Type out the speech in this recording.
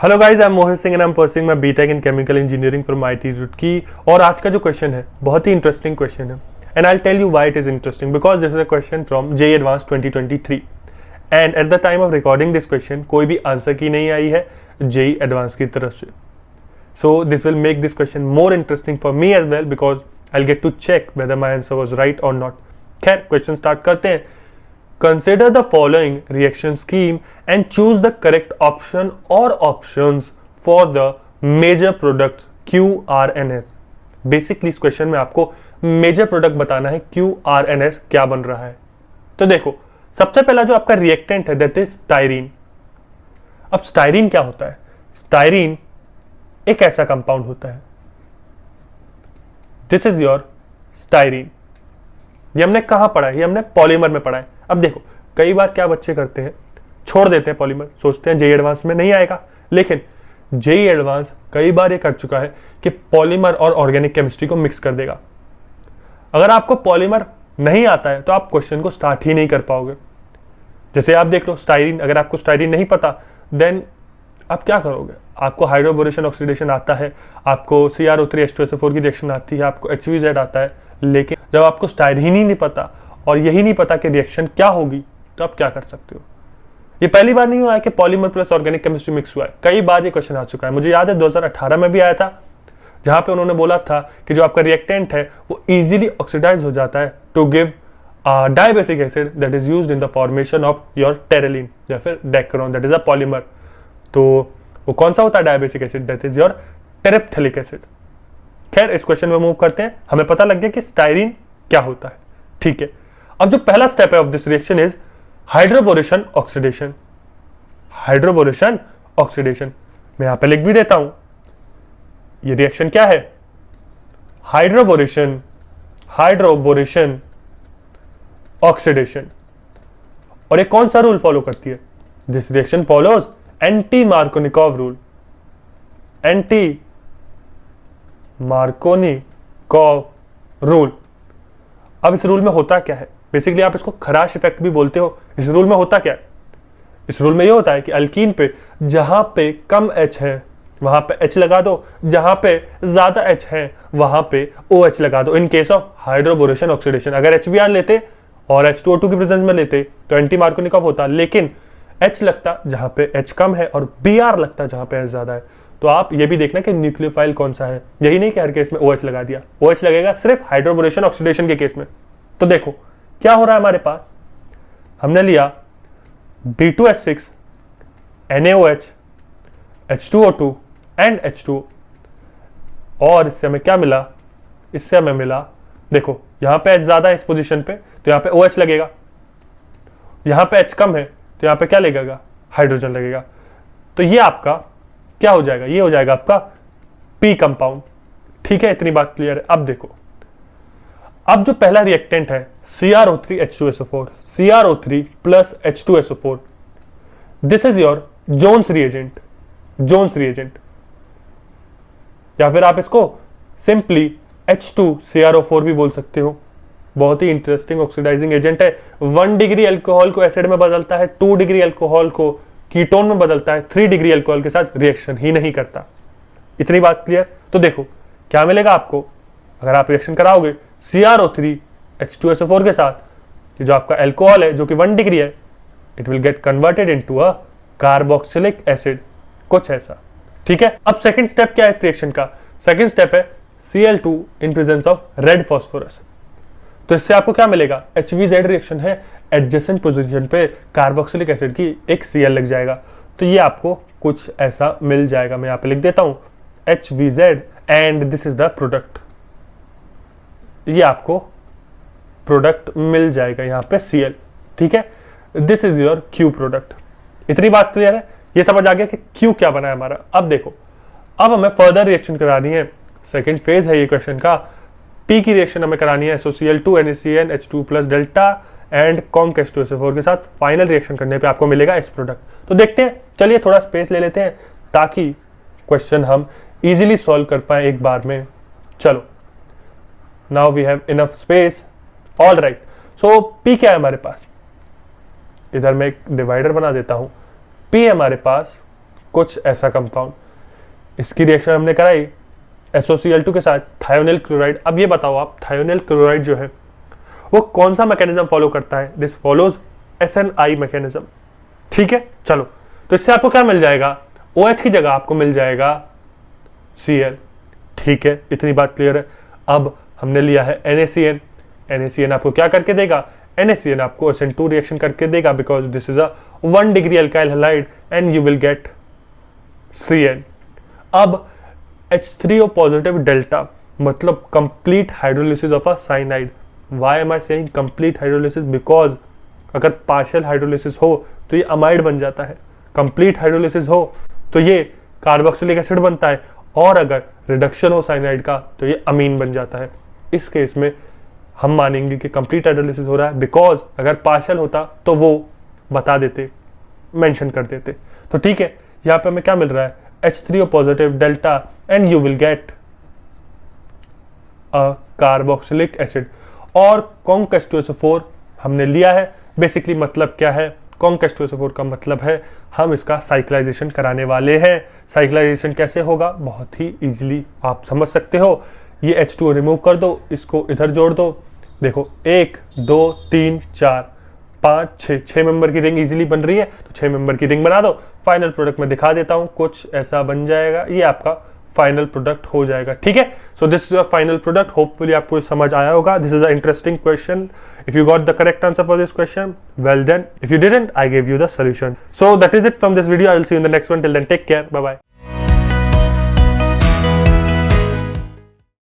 Hello guys, I am Mohit Singh and I am pursuing my BTech in chemical engineering from IT Roorkee. और आज का जो question है बहुत ही इंटरेस्टिंग क्वेश्चन है and I will tell you why it is interesting because this is a question from JEE advance 2023 and at the time of recording this question कोई भी आंसर की नहीं आई है जेईई एडवांस की तरफ से। So this will make this question more interesting for me as well because I will get to check whether my answer was right और not. खैर, क्वेश्चन स्टार्ट करते हैं। Consider the following reaction scheme and choose the correct option or options for the major products Q, R and S। Basically इस question में आपको major product बताना है Q, R and S क्या बन रहा है। तो देखो, सबसे पहला जो आपका रिएक्टेंट है दैट इज स्टाइरीन। अब स्टाइरीन क्या होता है? स्टाइरीन एक ऐसा कंपाउंड होता है, दिस इज योर स्टाइरीन। ये हमने कहां पढ़ा है? ये हमने पॉलीमर में पढ़ा है। अब देखो, कई बार क्या बच्चे करते हैं, छोड़ देते हैं पॉलीमर, सोचते हैं जेईई एडवांस में नहीं आएगा। लेकिन जेईई एडवांस कई बार ये कर चुका है कि पॉलीमर और ऑर्गेनिक केमिस्ट्री को मिक्स कर देगा। अगर आपको पॉलीमर नहीं आता है तो आप क्वेश्चन को स्टार्ट ही नहीं कर पाओगे। जैसे आप देख लो स्टाइरीन, अगर आपको स्टाइरीन नहीं पता देन आप क्या करोगे? आपको हाइड्रोबोरेशन ऑक्सीडेशन आता है, आपको CrO3H2SO4 की रिएक्शन आती है, आपको HVZ आता है। लेकिन जब आपको स्टाइरीन ही नहीं पता और यही नहीं पता कि रिएक्शन क्या होगी तो आप क्या कर सकते हो? ये पहली बार नहीं हुआ है कि polymer plus organic chemistry mix हुआ है, कई बार ये क्वेश्चन आ चुका है। मुझे याद है 2018 में भी आया था, जहां पे उन्होंने बोला था कि जो आपका रिएक्टेंट है वो इजीली ऑक्सीडाइज हो जाता है to give dibasic acid that is used in the formation of your terylene या फिर dacron that is a polymer. तो वो कौन सा होता है dibasic acid? That is your terephthalic acid. खैर, इस क्वेश्चन में मूव करते हैं। हमें पता लग गया कि स्टाइरीन क्या होता है, ठीक है। अब जो पहला स्टेप है of this reaction is hydroboration oxidation. Hydroboration oxidation मैं यहां पे लिख भी देता हूं। ये रिएक्शन क्या है? Hydroboration oxidation. और ये कौन सा रूल फॉलो करती है? This reaction follows anti Markovnikov rule. Anti Markovnikov rule. अब इस रूल में होता क्या है? बेसिकली आप इसको खराश इफेक्ट भी बोलते हो। इस रूल में होता क्या है? इस रूल में ये होता है कि अल्कीन पे जहां पे कम H है वहां पे H लगा दो, जहां पे ज्यादा H है वहां पे OH लगा दो। In case of hydroboration oxidation अगर HBr लेते और H2O2 की प्रेजेंस में लेते तो एंटी मार्कोनिकॉव होता, लेकिन H लगता जहां पे H कम है और Br लगता जहां पे H ज्यादा है। तो आप ये भी देखना कि न्यूक्लियोफाइल कौन सा है। यही नहीं कि हर केस में OH लगा दिया। OH लगेगा सिर्फ हाइड्रोबोरेशन ऑक्सीडेशन के केस में। तो देखो क्या हो रहा है हमारे पास। हमने लिया B2H6 NaOH H2O2 and H2O और इससे हमें क्या मिला? इससे हमें मिला, देखो यहां पे H ज्यादा है इस पोजीशन पे तो यहां पे OH लगेगा, यहां पे H कम है तो यहां पे क्या लगेगा? हाइड्रोजन लगेगा। तो ये आपका क्या हो जाएगा? ये हो जाएगा आपका P कंपाउंड। ठीक है, इतनी बात क्लियर है। अब देखो, अब जो पहला रिएक्टेंट है CrO3H2SO4, CrO3 plus H2SO4, this is your Jones reagent. Jones reagent या फिर आप इसको सिंपली H2CrO4 भी बोल सकते हो। बहुत ही इंटरेस्टिंग ऑक्सीडाइजिंग एजेंट है। 1 डिग्री अल्कोहल को एसिड में बदलता है, 2 डिग्री अल्कोहल को कीटोन में बदलता है, 3 डिग्री अल्कोहल के साथ रिएक्शन ही नहीं करता। इतनी बात क्लियर? तो देखो क्या मिलेगा आपको अगर आप रिएक्शन कराओगे CrO3H2SO4 के साथ। ये जो आपका अल्कोहल है जो कि 1 डिग्री है, it will get converted into a carboxylic acid, कुछ ऐसा। ठीक है, अब सेकंड स्टेप क्या है इस रिएक्शन का? सेकंड स्टेप है Cl2 in presence of red phosphorus. तो इससे आपको क्या मिलेगा? HVZ रिएक्शन है, एडजेसेंट पोजीशन पे कार्बोक्सिलिक एसिड की एक Cl लग जाएगा। तो ये आपको कुछ ऐसा मिल जाएगा। मैं यहां पे लिख देता हूं HVZ and this is the product. ये आपको प्रोडक्ट मिल जाएगा यहां पे Cl। ठीक है, this is your Q product. इतनी बात क्लियर है? ये समझ आ गया कि Q क्या बना है हमारा। अब देखो, अब हमें फर्दर रिएक्शन करानी है। सेकेंड फेज है ये क्वेश्चन का। P की रिएक्शन हमें करानी है SOCl2 NaCN H2 plus delta and conc H2SO4 के साथ। फाइनल रिएक्शन करने पे आपको मिलेगा इस प्रोडक्ट। तो देखते हैं, चलिए थोड़ा स्पेस ले लेते हैं ताकि क्वेश्चन हम इजीली सॉल्व कर पाए एक बार में। चलो, now we have enough space. All right, so P क्या है हमारे पास? इधर मैं एक डिवाइडर बना देता हूं। P हमारे पास कुछ ऐसा कंपाउंड, इसकी रिएक्शन हमने कराई SOCl2 के साथ थायोनिल क्लोराइड। अब ये बताओ आप, थायोनिल क्लोराइड जो है वो कौन सा मैकेनिज्म फॉलो करता है? This follows SNI mechanism. ठीक है, चलो तो इससे आपको क्या मिल जाएगा? OH की जगह आपको मिल जाएगा Cl। ठीक है, इतनी बात क्लियर है। अब हमने लिया है NaCN। NaCN आपको क्या करके देगा? NaCN आपको SN2 रिएक्शन करके देगा, because this is a 1 degree alkyl halide and you will get Cn। अब H3O पॉजिटिव डेल्टा मतलब complete hydrolysis of a cyanide. Why am I saying complete hydrolysis? Because अगर पार्शियल हाइड्रोलिसिस हो तो ये amide बन जाता है, कंप्लीट हाइड्रोलिसिस हो तो ये कार्बोक्सिलिक एसिड बनता है, और अगर रिडक्शन हो साइनाइड का तो ये अमीन बन जाता है। इस केस में हम मानेंगे कि कंप्लीट हाइड्रोलिसिस हो रहा है, बिकॉज अगर पार्शियल होता तो वो बता देते, मेंशन कर देते। तो ठीक है, यहाँ पे हमें क्या मिल रहा है? H3O positive delta and you will get a carboxylic acid. और कॉन्क H2SO4 हमने लिया है। बेसिकली मतलब क्या है? कॉन्क H2SO4 का मतलब है हम इसका साइक्लाइजेशन कराने वाले हैं। साइक्लाइजेशन कैसे होगा? बहुत ही इजीली आप समझ सकते हो। ये H2O रिमूव कर दो, इसको इधर जोड़ दो। देखो 1 2 3 4 5 6 मेंबर की रिंग इजीली बन रही है, तो 6 मेंबर की रिंग बना दो। फाइनल प्रोडक्ट में दिखा देता हूं, कुछ ऐसा बन जाएगा। ये आपका फाइनल प्रोडक्ट हो जाएगा। ठीक है, so this is your final product. Hopefully आपको समझ आया होगा। This is a interesting question. If you got the correct answer for this question, well done. If you didn't, I give you the solution. So that is it from this video. I will see you in the next one. Till then take care, bye bye.